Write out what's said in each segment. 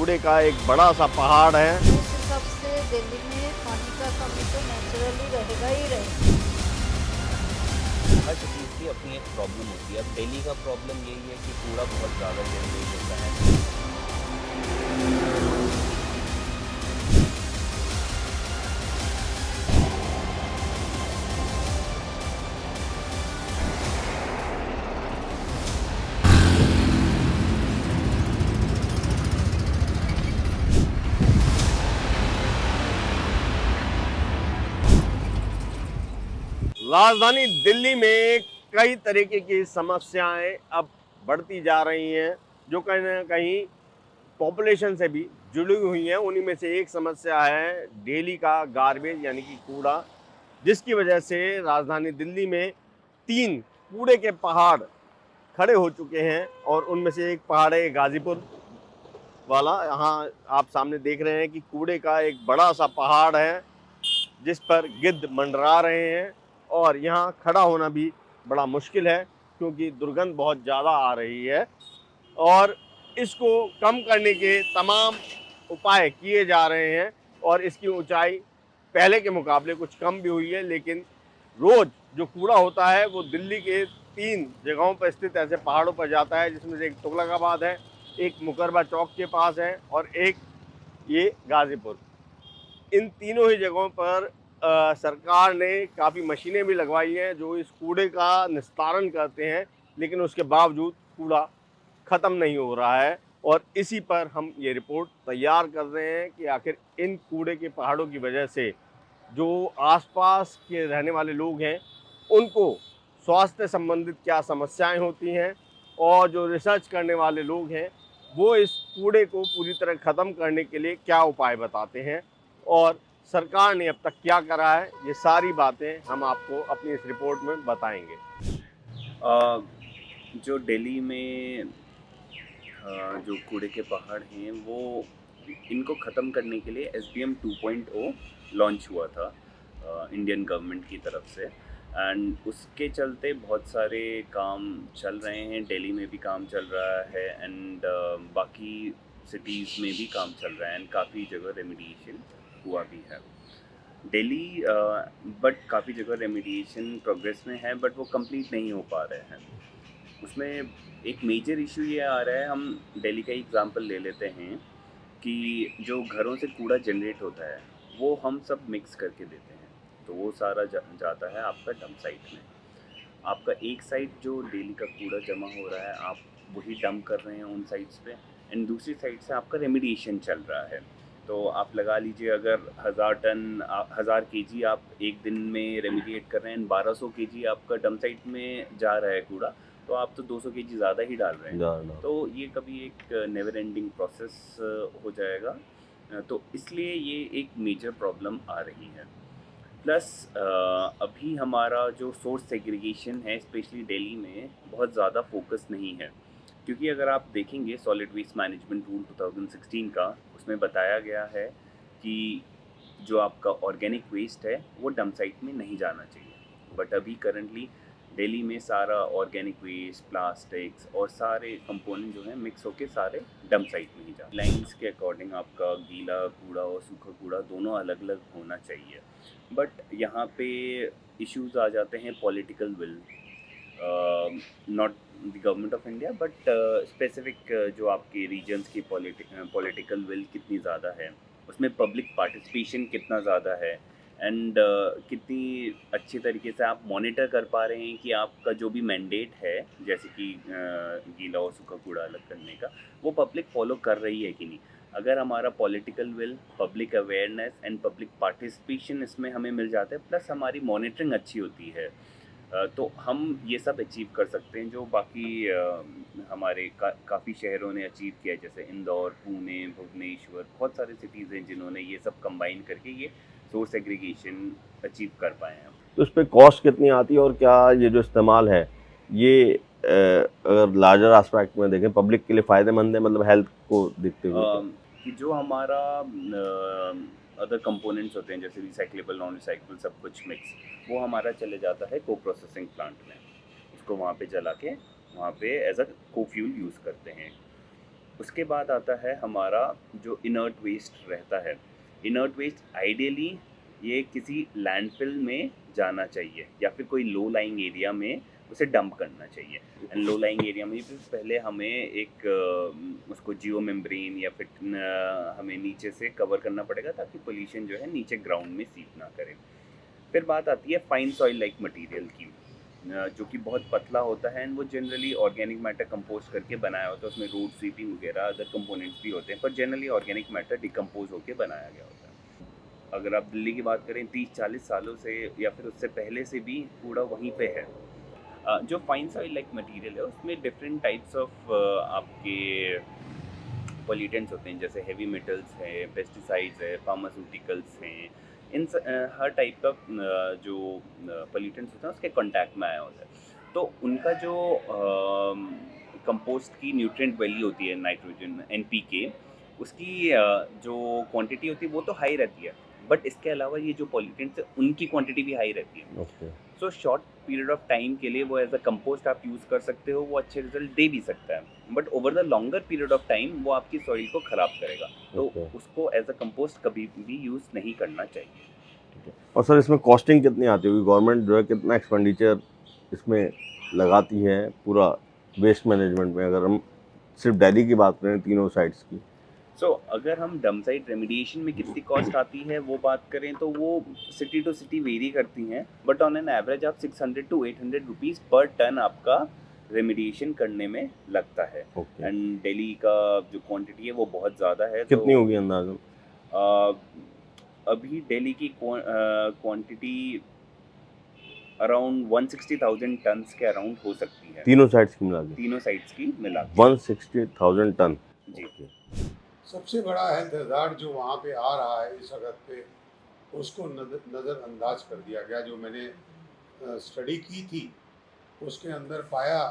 कूड़े का एक बड़ा सा पहाड़ है। उस हिसाब से दिल्ली में पानी का कमी तो नेचुरली रहेगा ही रहेगा। हर सिटीज़ की अपनी एक प्रॉब्लम होती है। अब दिल्ली का प्रॉब्लम यही है कि कूड़ा बहुत ज़्यादा जनरेट होता है। राजधानी दिल्ली में कई तरीके की समस्याएं अब बढ़ती जा रही हैं, जो कहीं ना कहीं पॉपुलेशन से भी जुड़ी हुई हैं। उन्हीं में से एक समस्या है डेली का गार्बेज यानी कि कूड़ा, जिसकी वजह से राजधानी दिल्ली में 3 कूड़े के पहाड़ खड़े हो चुके हैं। और उनमें से एक पहाड़ है गाजीपुर वाला। यहाँ आप सामने देख रहे हैं कि कूड़े का एक बड़ा सा पहाड़ है, जिस पर गिद्ध मंडरा रहे हैं। और यहाँ खड़ा होना भी बड़ा मुश्किल है, क्योंकि दुर्गंध बहुत ज़्यादा आ रही है। और इसको कम करने के तमाम उपाय किए जा रहे हैं, और इसकी ऊंचाई पहले के मुकाबले कुछ कम भी हुई है। लेकिन रोज़ जो कूड़ा होता है वो दिल्ली के 3 जगहों पर स्थित ऐसे पहाड़ों पर जाता है, जिसमें से एक तुगलकाबाद है, एक मुकरबा चौक के पास है, और एक ये गाजीपुर। इन तीनों ही जगहों पर सरकार ने काफ़ी मशीनें भी लगवाई हैं जो इस कूड़े का निस्तारण करते हैं, लेकिन उसके बावजूद कूड़ा ख़त्म नहीं हो रहा है। और इसी पर हम ये रिपोर्ट तैयार कर रहे हैं कि आखिर इन कूड़े के पहाड़ों की वजह से जो आसपास के रहने वाले लोग हैं, उनको स्वास्थ्य संबंधित क्या समस्याएं होती हैं, और जो रिसर्च करने वाले लोग हैं वो इस कूड़े को पूरी तरह ख़त्म करने के लिए क्या उपाय बताते हैं, और सरकार ने अब तक क्या करा है। ये सारी बातें हम आपको अपनी इस रिपोर्ट में बताएंगे। अ, जो दिल्ली में जो कूड़े के पहाड़ हैं वो इनको ख़त्म करने के लिए SBM 2.0 लॉन्च हुआ था इंडियन गवर्नमेंट की तरफ से। एंड उसके चलते बहुत सारे काम चल रहे हैं। दिल्ली में भी काम चल रहा है एंड बाकी सिटीज़ में भी काम चल रहा है एंड काफ़ी जगह रेमिडिएशन हुआ भी है। दिल्ली बट काफ़ी जगह रेमिडिएशन प्रोग्रेस में है, बट वो कंप्लीट नहीं हो पा रहे हैं। उसमें एक मेजर इशू ये आ रहा है, हम दिल्ली का एग्जांपल ले लेते हैं कि जो घरों से कूड़ा जनरेट होता है वो हम सब मिक्स करके देते हैं, तो वो सारा जाता है आपका डंप साइट में। आपका एक साइड जो डेली का कूड़ा जमा हो रहा है आप वही डंप कर रहे हैं उन साइड्स पे, एंड दूसरी साइड से आपका रेमिडिएशन चल रहा है। तो आप लगा लीजिए अगर 1000 केजी आप एक दिन में रेमिडिएट कर रहे हैं, 1200 केजी आपका डंप साइट में जा रहा है कूड़ा, तो आप तो 200 केजी ज़्यादा ही डाल रहे हैं। तो ये कभी एक नेवर एंडिंग प्रोसेस हो जाएगा। तो इसलिए ये एक मेजर प्रॉब्लम आ रही है। प्लस अभी हमारा जो सोर्स सेग्रीगेशन है स्पेशली दिल्ली में बहुत ज़्यादा फोकस नहीं है, क्योंकि अगर आप देखेंगे सॉलिड वेस्ट मैनेजमेंट रूल 2016 का, उसमें बताया गया है कि जो आपका ऑर्गेनिक वेस्ट है वो डंप साइट में नहीं जाना चाहिए। बट अभी करंटली दिल्ली में सारा ऑर्गेनिक वेस्ट, प्लास्टिक्स और सारे कंपोनेंट जो हैं मिक्स होके सारे डंप साइट में ही जाते हैं। लाइन्स के अकॉर्डिंग आपका गीला कूड़ा और सूखा कूड़ा दोनों अलग अलग होना चाहिए। बट यहाँ पे इश्यूज आ जाते हैं political will, not the government of India but specific जो आपके रीजन्स की पॉलिटिकल विल कितनी ज़्यादा है, उसमें पब्लिक पार्टिसिपेशन कितना ज़्यादा है, एंड कितनी अच्छी तरीके से आप मॉनिटर कर पा रहे हैं कि आपका जो भी मैंडेट है, जैसे कि गीला और सूखा कूड़ा अलग करने का, वो पब्लिक फॉलो कर रही है कि नहीं। अगर हमारा political will, public awareness and public participation इसमें हमें मिल जाता है, प्लस हमारी मॉनिटरिंग अच्छी होती है, तो हम ये सब अचीव कर सकते हैं जो बाकी हमारे काफ़ी शहरों ने अचीव किया है, जैसे इंदौर, पुणे, भुवनेश्वर, बहुत सारे सिटीज़ हैं जिन्होंने ये सब कंबाइन करके ये सोर्स एग्रीगेशन अचीव कर पाए हैं। तो इस पर कॉस्ट कितनी आती है, और क्या ये जो इस्तेमाल है ये अगर लार्जर एस्पेक्ट में देखें पब्लिक के लिए फ़ायदेमंद है, मतलब हेल्थ को देखते हुए? कि जो हमारा अदर कंपोनेंट्स होते हैं जैसे रिसाइक्लेबल, नॉन रिसाइक्लेबल, सब कुछ मिक्स, वो हमारा चले जाता है को प्रोसेसिंग प्लांट में। उसको वहाँ पे जला के वहाँ पे एज अ को फ्यूल यूज़ करते हैं। उसके बाद आता है हमारा जो इनर्ट वेस्ट रहता है। इनर्ट वेस्ट आइडियली ये किसी लैंडफिल में जाना चाहिए या फिर कोई लो लाइंग एरिया में उसे डंप करना चाहिए। एंड लो लाइंग एरिया में भी पहले हमें एक उसको जियो मेम्ब्रेन या फिर हमें नीचे से कवर करना पड़ेगा ताकि पोल्यूशन जो है नीचे ग्राउंड में सीप ना करे। फिर बात आती है फाइन सॉइल लाइक मटेरियल की, जो कि बहुत पतला होता है एंड वो जनरली ऑर्गेनिक मैटर कंपोस्ट करके बनाया होता है। उसमें रूट स्वीपिंग वगैरह अदर कंपोनेंट्स भी होते हैं, पर जनरली ऑर्गेनिक मैटर डिकम्पोज होकर बनाया गया होता है। अगर आप दिल्ली की बात करें 30-40 सालों से या फिर उससे पहले से भी कूड़ा वहीं पे है। जो फाइन सॉइल लाइक मटेरियल है उसमें डिफरेंट टाइप्स ऑफ आपके पॉल्यूटेंट्स होते हैं, जैसे हेवी मेटल्स हैं, पेस्टिसाइड्स है, फार्मास्यूटिकल्स हैं। हर टाइप का जो पॉल्यूटेंट्स होते हैं उसके कांटेक्ट में आया होता है। तो उनका जो कंपोस्ट की न्यूट्रिएंट वैल्यू होती है, नाइट्रोजन NPK, उसकी जो क्वांटिटी होती है वो तो हाई रहती है, बट इसके अलावा ये जो पॉल्यूटेंट्स है उनकी क्वांटिटी भी हाई रहती है। Okay. So short period of time के लिए वो एज अ कंपोस्ट आप यूज़ कर सकते हो, वो अच्छे रिजल्ट दे भी सकता है, but over the longer period of time वो आपकी सॉइल को ख़राब करेगा। तो Okay. उसको एज अ कंपोस्ट कभी भी यूज़ नहीं करना चाहिए। ठीक है। और सर इसमें कॉस्टिंग कितनी आती होगी? गवर्नमेंट जो है कितना एक्सपेंडिचर इसमें लगाती है पूरा वेस्ट मैनेजमेंट में, अगर हम सिर्फ दिल्ली की बात करें तीनों साइट्स की? सो अगर हम डंप साइट रेमिडिएशन में कितनी कॉस्ट आती है वो बात करें तो वो सिटी टू सिटी वेरी करती हैं, बट ऑन एन एवरेज आप 600 to 800 रुपीज़ पर टन आपका रेमिडिएशन करने में लगता है। ओके। एंड दिल्ली का जो क्वांटिटी है वो बहुत ज़्यादा है। कितनी तो होगी अंदाजन? अभी दिल्ली की क्वांटिटी अराउंड 160,000 टन्स के अराउंड हो सकती है, तीनों साइट्स की मिला के तीनों साइट्स की मिला के। 160,000 टन? जी। ओके। सबसे बड़ा हेल्थ हज़ार्ड जो वहाँ पे आ रहा है इस वक्त पे, उसको नज़रअंदाज कर दिया गया। जो मैंने स्टडी की थी उसके अंदर पाया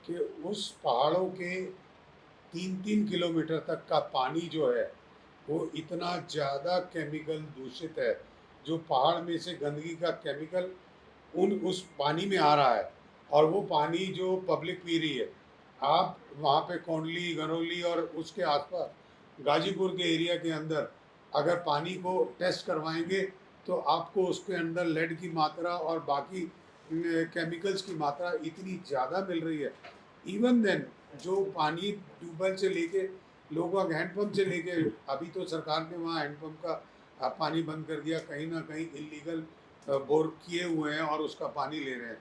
कि उस पहाड़ों के 3-3 किलोमीटर तक का पानी जो है वो इतना ज़्यादा केमिकल दूषित है। जो पहाड़ में से गंदगी का केमिकल उस पानी में आ रहा है, और वो पानी जो पब्लिक पी रही है। आप वहाँ पे कोंडली, गनौली और उसके आसपास गाजीपुर के एरिया के अंदर अगर पानी को टेस्ट करवाएंगे तो आपको उसके अंदर लेड की मात्रा और बाकी केमिकल्स की मात्रा इतनी ज़्यादा मिल रही है। इवन देन जो पानी ट्यूबवेल से लेके लोग हैंडपम्प से लेके, अभी तो सरकार ने वहाँ हैंडपम्प का पानी बंद कर दिया, कहीं ना कहीं इलीगल बोर किए हुए हैं और उसका पानी ले रहे हैं।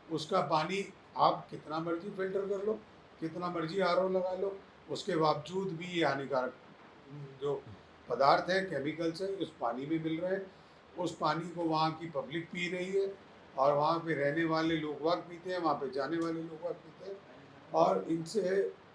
उसका पानी आप कितना मर्जी फिल्टर कर लो, कितना मर्जी RO लगा लो, उसके बावजूद भी ये हानिकारक जो पदार्थ है, केमिकल्स है, उस पानी में मिल रहे हैं। उस पानी को वहाँ की पब्लिक पी रही है, और वहाँ पे रहने वाले लोग वाग पीते हैं, वहाँ पे जाने वाले लोग वाग पीते हैं, और इनसे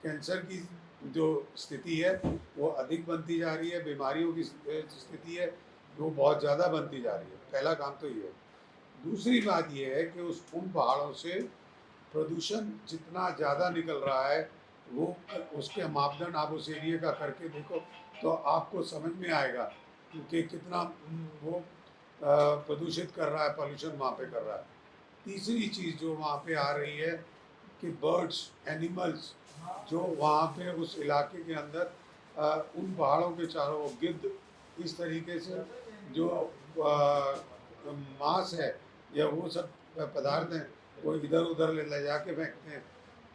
कैंसर की जो स्थिति है वो अधिक बनती जा रही है। बीमारियों की स्थिति है वो बहुत ज़्यादा बनती जा रही है। पहला काम तो ये है। दूसरी बात ये है कि उन पहाड़ों से प्रदूषण जितना ज़्यादा निकल रहा है, वो उसके मापदंड आप उस एरिया का करके देखो तो आपको समझ में आएगा कि कितना वो प्रदूषित कर रहा है, पॉल्यूशन वहाँ पे कर रहा है। तीसरी चीज़ जो वहाँ पे आ रही है कि बर्ड्स, एनिमल्स जो वहाँ पे उस इलाके के अंदर उन पहाड़ों के चारों गिद्ध, इस तरीके से जो मांस है या वो सब पदार्थ हैं वो इधर उधर ले जाके फेंकते हैं,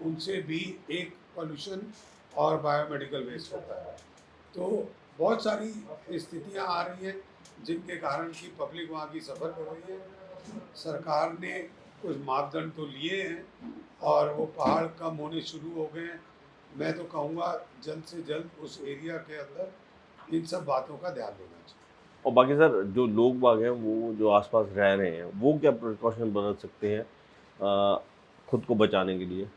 उनसे भी एक पोल्यूशन और बायोमेडिकल वेस्ट होता है। तो बहुत सारी स्थितियां आ रही हैं जिनके कारण की पब्लिक वहाँ की सफ़र कर रही है। सरकार ने कुछ मापदंड तो लिए हैं और वो पहाड़ कम होने शुरू हो गए हैं। मैं तो कहूँगा जल्द से जल्द उस एरिया के अंदर इन सब बातों का ध्यान देना चाहिए। और बाकी सर जो लोग बाग हैं वो जो आसपास रह रहे हैं वो क्या प्रिकॉशन बरत सकते हैं खुद को बचाने के लिए?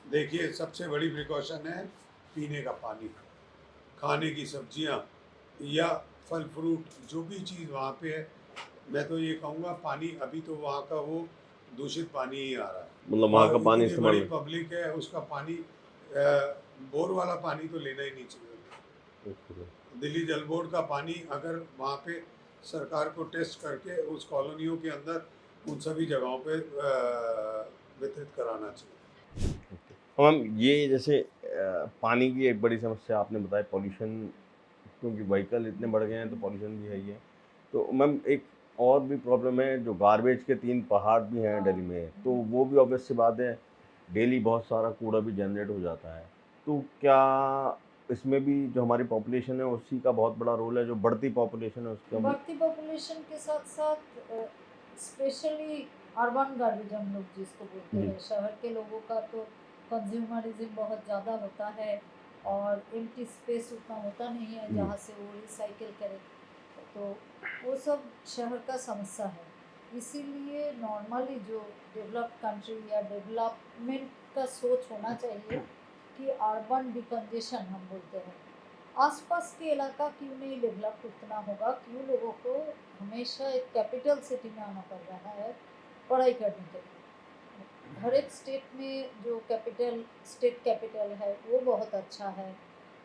देखिए, सबसे बड़ी प्रिकॉशन है पीने का पानी, खाने की सब्जियां या फल फ्रूट, जो भी चीज़ वहाँ पे है। मैं तो ये कहूँगा पानी अभी तो वहाँ का वो दूषित पानी ही आ रहा है। मतलब वहाँ का और पानी इतनी इस्तेमाल बड़ी पब्लिक है, उसका पानी बोर वाला पानी तो लेना ही नहीं चाहिए। दिल्ली जल बोर्ड का पानी अगर वहाँ पे सरकार को टेस्ट करके उस कॉलोनियों के अंदर उन सभी जगहों पे वितरित कराना चाहिए। मैम ये जैसे पानी की एक बड़ी समस्या आपने बताई, पॉल्यूशन, क्योंकि व्हीकल इतने बढ़ गए हैं तो पॉल्यूशन भी है ही है। तो मैम एक और भी प्रॉब्लम है, जो गार्बेज के 3 पहाड़ भी हैं दिल्ली में, तो वो भी ऑब्वियस सी बात है, डेली बहुत सारा कूड़ा भी जनरेट हो जाता है। तो क्या इसमें भी जो हमारी पॉपुलेशन है उसी का बहुत बड़ा रोल है, जो बढ़ती पॉपुलेशन है उसका भी? बढ़ती पॉपुलेशन के साथ साथ स्पेशली अर्बन गार्बेज हम लोग जिसको बोलते जी। हैं, शहर के लोगों का तो कंज्यूमरिज्म बहुत ज़्यादा होता है और एम्प्टी स्पेस उतना होता नहीं है जी। जहाँ से वो रिसाइकिल करे, तो वो सब शहर का समस्या है। इसीलिए नॉर्मली जो डेवलप्ड कंट्री या डेवलपमेंट का सोच होना चाहिए कि अर्बन डिकंजेशन हम बोलते हैं, आसपास के इलाका क्यों नहीं डेवलप उतना होगा, क्यों लोगों को हमेशा एक कैपिटल सिटी में आना पड़ रहा है पढ़ाई करने के लिए। हर एक स्टेट में जो कैपिटल स्टेट कैपिटल है वो बहुत अच्छा है,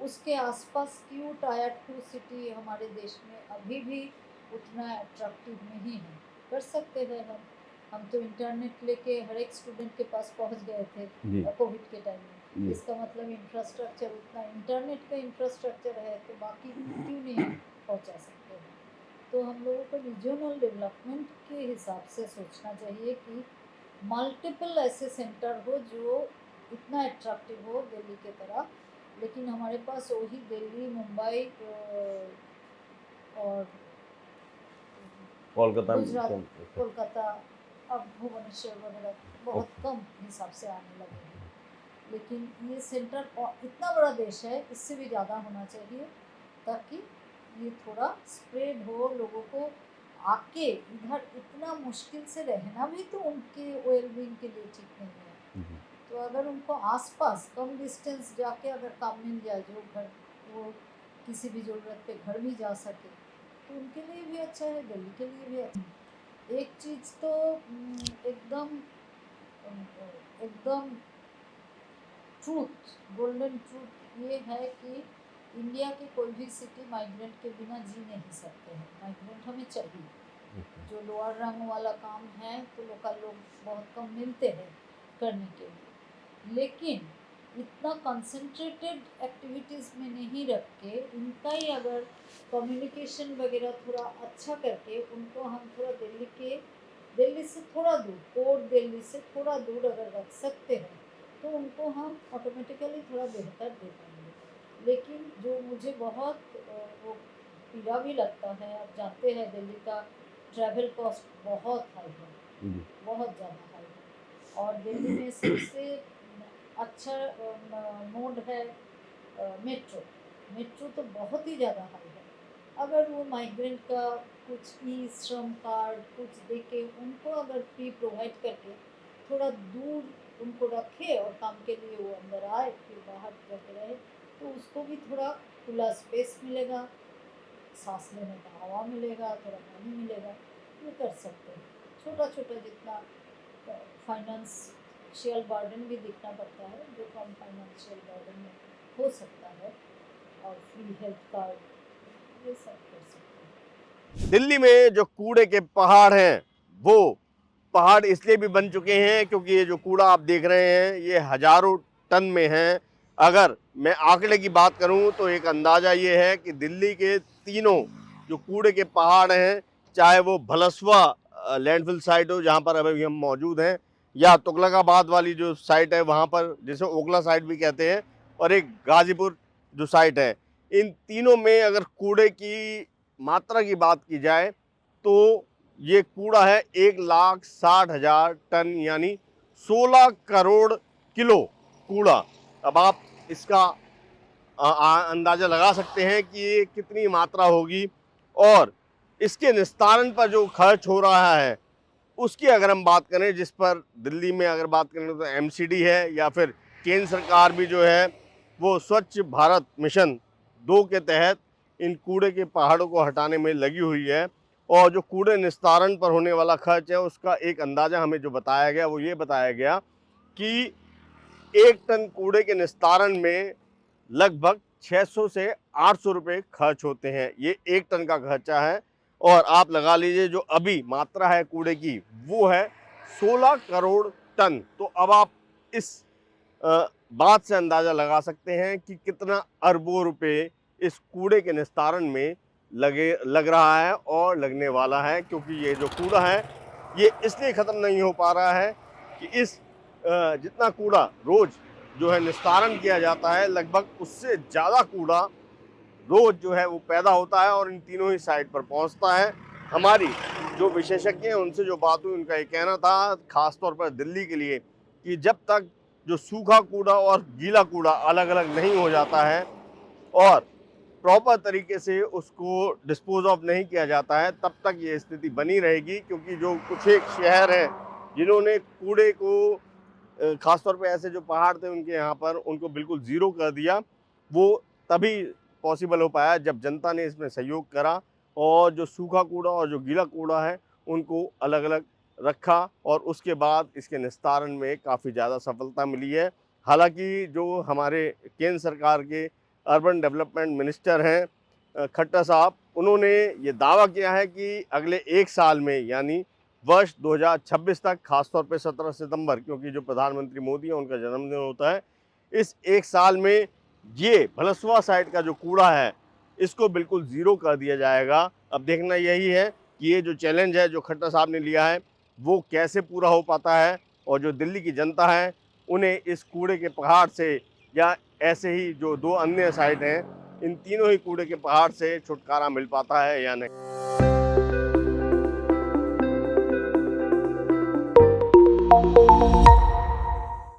उसके आसपास क्यों टायर 2 सिटी हमारे देश में अभी भी उतना अट्रैक्टिव नहीं है। कर सकते हैं हम तो इंटरनेट लेके हर एक स्टूडेंट के पास पहुंच गए थे जी। कोविड के टाइम में। जी। इसका मतलब इंफ्रास्ट्रक्चर उतना इंटरनेट का इंफ्रास्ट्रक्चर है तो बाकी क्यों नहीं पहुंचा सकते हैं। तो हम लोगों को रीजनल डेवलपमेंट के हिसाब से सोचना चाहिए कि मल्टीपल ऐसे सेंटर हो जो इतना अट्रैक्टिव हो दिल्ली के तरह, लेकिन हमारे पास वही दिल्ली, मुंबई और कोलकाता में गुजरात, कम- कोलकाता, अब भुवनेश्वर वगैरह बहुत कम हिसाब से आने लगे हैं। लेकिन ये सेंटर इतना बड़ा देश है, इससे भी ज़्यादा होना चाहिए ताकि ये थोड़ा स्प्रेड हो लोगों को। आके इधर इतना मुश्किल से रहना भी तो उनके वेलबींग के लिए ठीक नहीं है। जी। तो अगर उनको आसपास कम डिस्टेंस जाके अगर काम मिल जाए, जो घर वो किसी भी ज़रूरत पे घर भी जा सके, तो उनके लिए भी अच्छा है, दिल्ली के लिए भी अच्छा है। एक चीज़ तो एकदम एकदम ट्रूथ, गोल्डन ट्रूथ ये है कि इंडिया की कोई भी सिटी माइग्रेंट के बिना जी नहीं सकते हैं। माइग्रेंट हमें चाहिए। जो लोअर रंग वाला काम है तो लोकल लोग बहुत कम मिलते हैं करने के लिए, लेकिन इतना कंसंट्रेटेड एक्टिविटीज़ में नहीं रख के इनका ही अगर कम्युनिकेशन वगैरह थोड़ा अच्छा करके उनको हम थोड़ा दिल्ली से थोड़ा दूर, कोर दिल्ली से थोड़ा दूर अगर रख सकते हैं तो उनको हम ऑटोमेटिकली थोड़ा बेहतर दे पाएंगे। लेकिन जो मुझे बहुत वो पीड़ा भी लगता है, आप जानते हैं दिल्ली का ट्रैवल कॉस्ट बहुत हाई है, जी। बहुत ज़्यादा हाई है। और दिल्ली में सबसे अच्छा मोड है मेट्रो। मेट्रो तो बहुत ही ज़्यादा हाई है। अगर वो माइग्रेंट का कुछ ई श्रम कार्ड कुछ दे के उनको अगर फ्री प्रोवाइड करके थोड़ा दूर उनको रखे और काम के लिए वो अंदर आए फिर बाहर जाके रहे, तो उसको भी थोड़ा खुला स्पेस मिलेगा, सांस लेने का हवा मिलेगा, थोड़ा पानी मिलेगा। ये कर सकते हैं। छोटा छोटा जितना फाइनेंशियल बर्डन भी दिखना पड़ता है, जो कम फाइनेंशियल बर्डन में हो सकता है, और फ्री हेल्थ कार्ड, ये सब कर सकते हैं। दिल्ली में जो कूड़े के पहाड़ हैं, वो पहाड़ इसलिए भी बन चुके हैं क्योंकि ये जो कूड़ा आप देख रहे हैं ये हजारों टन में है। अगर मैं आंकड़े की बात करूं तो एक अंदाज़ा ये है कि दिल्ली के तीनों जो कूड़े के पहाड़ हैं, चाहे वो भलसवा लैंडफिल साइट हो जहां पर अभी हम मौजूद हैं, या तुगलकाबाद वाली जो साइट है वहां पर जिसे ओखला साइट भी कहते हैं, और एक गाजीपुर जो साइट है, इन तीनों में अगर कूड़े की मात्रा की बात की जाए तो ये कूड़ा है 1,60,000 टन, यानी 16 करोड़ किलो कूड़ा। अब आप इसका अंदाज़ा लगा सकते हैं कि ये कितनी मात्रा होगी, और इसके निस्तारण पर जो खर्च हो रहा है उसकी अगर हम बात करें, जिस पर दिल्ली में अगर बात करें तो एमसीडी है, या फिर केंद्र सरकार भी जो है वो स्वच्छ भारत मिशन 2 के तहत इन कूड़े के पहाड़ों को हटाने में लगी हुई है। और जो कूड़े निस्तारण पर होने वाला खर्च है उसका एक अंदाज़ा हमें जो बताया गया वो ये बताया गया कि 1 टन कूड़े के निस्तारण में लगभग 600 से 800 रुपये खर्च होते हैं। ये 1 टन का खर्चा है, और आप लगा लीजिए जो अभी मात्रा है कूड़े की वो है 16 करोड़ टन। तो अब आप इस बात से अंदाज़ा लगा सकते हैं कि कितना अरबों रुपए इस कूड़े के निस्तारण में लग रहा है और लगने वाला है, क्योंकि ये जो कूड़ा है ये इसलिए ख़त्म नहीं हो पा रहा है कि जितना कूड़ा रोज़ जो है निस्तारण किया जाता है, लगभग उससे ज़्यादा कूड़ा रोज़ जो है वो पैदा होता है और इन तीनों ही साइट पर पहुंचता है। हमारी जो विशेषज्ञ हैं उनसे जो बात हुई, उनका ये कहना था खास तौर पर दिल्ली के लिए कि जब तक जो सूखा कूड़ा और गीला कूड़ा अलग अलग नहीं हो जाता है और प्रॉपर तरीके से उसको डिस्पोज ऑफ नहीं किया जाता है, तब तक ये स्थिति बनी रहेगी। क्योंकि जो कुछ एक शहर हैं जिन्होंने कूड़े को खास तौर पे ऐसे जो पहाड़ थे उनके यहाँ पर उनको बिल्कुल ज़ीरो कर दिया, वो तभी पॉसिबल हो पाया जब जनता ने इसमें सहयोग करा और जो सूखा कूड़ा और जो गीला कूड़ा है उनको अलग अलग रखा और उसके बाद इसके निस्तारण में काफ़ी ज़्यादा सफलता मिली है। हालांकि जो हमारे केंद्र सरकार के अर्बन डेवलपमेंट मिनिस्टर हैं खट्टर साहब, उन्होंने ये दावा किया है कि अगले 1 साल में यानी वर्ष 2026 तक, खासतौर पे 17 सितंबर, क्योंकि जो प्रधानमंत्री मोदी है उनका जन्मदिन होता है, इस 1 साल में ये भलसुआ साइड का जो कूड़ा है इसको बिल्कुल ज़ीरो कर दिया जाएगा। अब देखना यही है कि ये जो चैलेंज है जो खट्टर साहब ने लिया है वो कैसे पूरा हो पाता है और जो दिल्ली की जनता है उन्हें इस कूड़े के पहाड़ से या ऐसे ही जो 2 अन्य साइट हैं इन तीनों ही कूड़े के पहाड़ से छुटकारा मिल पाता है या नहीं।